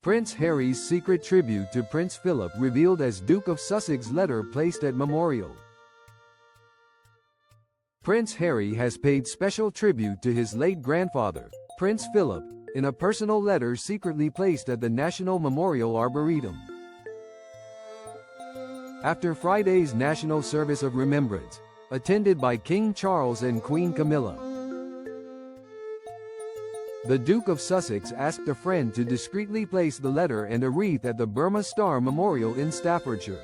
Prince Harry's secret tribute to Prince Philip revealed as Duke of Sussex letter placed at memorial. Prince Harry has paid special tribute to his late grandfather, Prince Philip, in a personal letter secretly placed at the National Memorial Arboretum. After Friday's National Service of Remembrance, attended by King Charles and Queen Camilla, the Duke of Sussex asked a friend to discreetly place the letter and a wreath at the Burma Star Memorial in Staffordshire.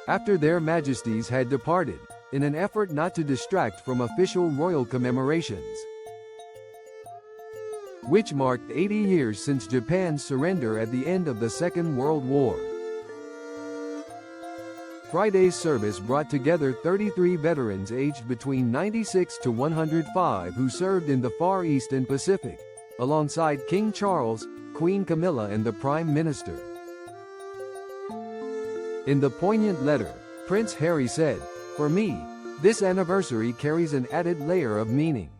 After their Majesties had departed, in an effort not to distract from official royal commemorations, which marked 80 years since Japan's surrender at the end of the Second World War. Friday's service brought together 33 veterans aged between 96 to 105 who served in the Far East and Pacific, alongside King Charles, Queen Camilla and the Prime Minister. In the poignant letter, Prince Harry said, "For me, this anniversary carries an added layer of meaning.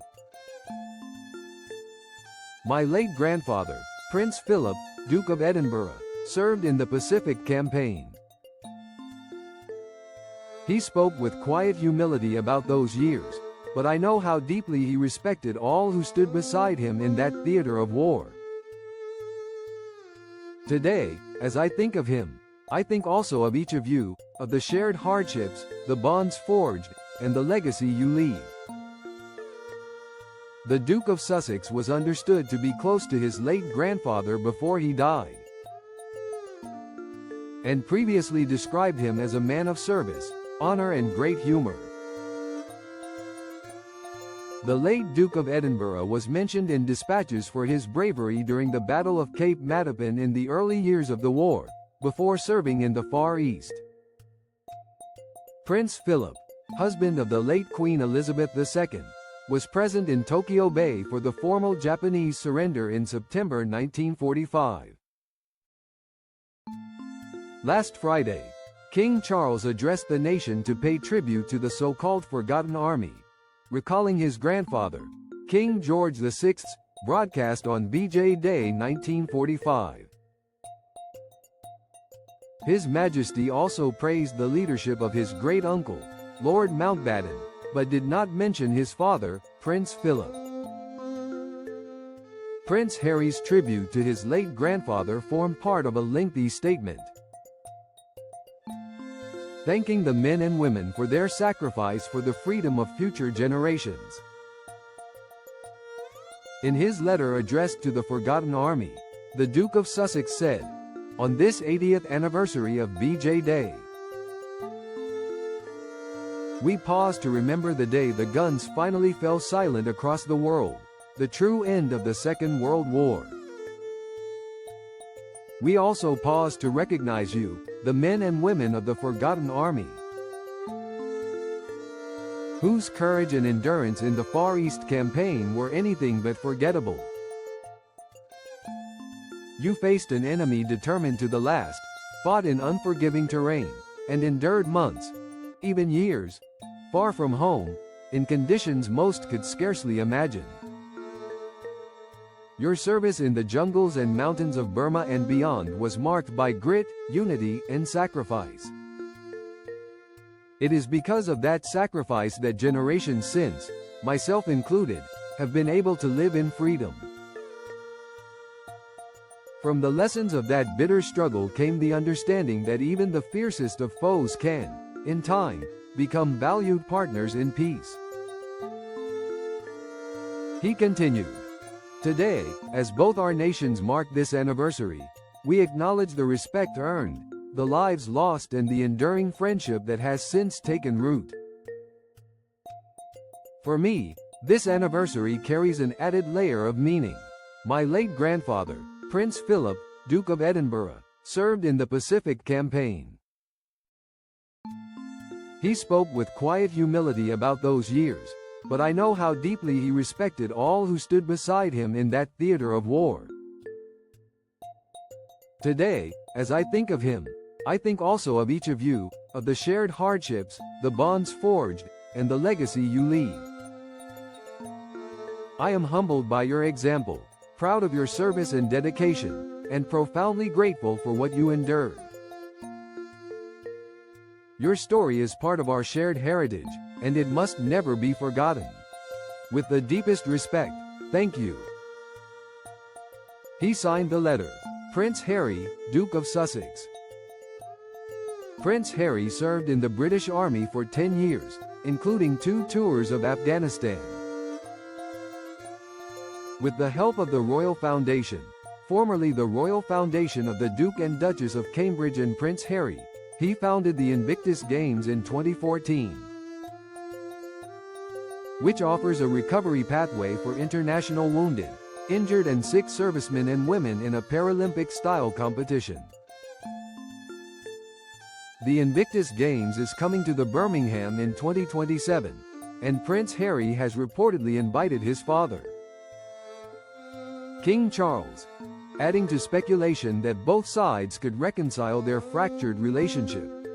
My late grandfather, Prince Philip, Duke of Edinburgh, served in the Pacific Campaign. He spoke with quiet humility about those years, but I know how deeply he respected all who stood beside him in that theater of war. Today, as I think of him, I think also of each of you, of the shared hardships, the bonds forged, and the legacy you leave." The Duke of Sussex was understood to be close to his late grandfather before he died, and previously described him as a man of service, honor and great humor. The late Duke of Edinburgh was mentioned in dispatches for his bravery during the Battle of Cape Matapan in the early years of the war, before serving in the Far East. Prince Philip, husband of the late Queen Elizabeth II, was present in Tokyo Bay for the formal Japanese surrender in September 1945. Last Friday, King Charles addressed the nation to pay tribute to the so-called Forgotten Army, recalling his grandfather, King George VI's broadcast on VJ Day 1945. His Majesty also praised the leadership of his great-uncle, Lord Mountbatten, but did not mention his father, Prince Philip. Prince Harry's tribute to his late grandfather formed part of a lengthy statement, thanking the men and women for their sacrifice for the freedom of future generations. In his letter addressed to the Forgotten Army, the Duke of Sussex said, "On this 80th anniversary of VJ Day, we pause to remember the day the guns finally fell silent across the world, the true end of the Second World War. We also pause to recognize you, the men and women of the Forgotten Army, whose courage and endurance in the Far East campaign were anything but forgettable. You faced an enemy determined to the last, fought in unforgiving terrain, and endured months, even years, far from home, in conditions most could scarcely imagine. Your service in the jungles and mountains of Burma and beyond was marked by grit, unity, and sacrifice. It is because of that sacrifice that generations since, myself included, have been able to live in freedom. From the lessons of that bitter struggle came the understanding that even the fiercest of foes can, in time, become valued partners in peace." He continued, "Today, as both our nations mark this anniversary, we acknowledge the respect earned, the lives lost and the enduring friendship that has since taken root. For me, this anniversary carries an added layer of meaning. My late grandfather, Prince Philip, Duke of Edinburgh, served in the Pacific Campaign. He spoke with quiet humility about those years, but I know how deeply he respected all who stood beside him in that theater of war. Today, as I think of him, I think also of each of you, of the shared hardships, the bonds forged, and the legacy you leave. I am humbled by your example, proud of your service and dedication, and profoundly grateful for what you endured. Your story is part of our shared heritage, and it must never be forgotten. With the deepest respect, thank you." He signed the letter, Prince Harry, Duke of Sussex. Prince Harry served in the British Army for 10 years, including 2 tours of Afghanistan. With the help of the Royal Foundation, formerly the Royal Foundation of the Duke and Duchess of Cambridge and Prince Harry, he founded the Invictus Games in 2014, which offers a recovery pathway for international wounded, injured and sick servicemen and women in a Paralympic-style competition. The Invictus Games is coming to the Birmingham in 2027, and Prince Harry has reportedly invited his father, King Charles, adding to speculation that both sides could reconcile their fractured relationship.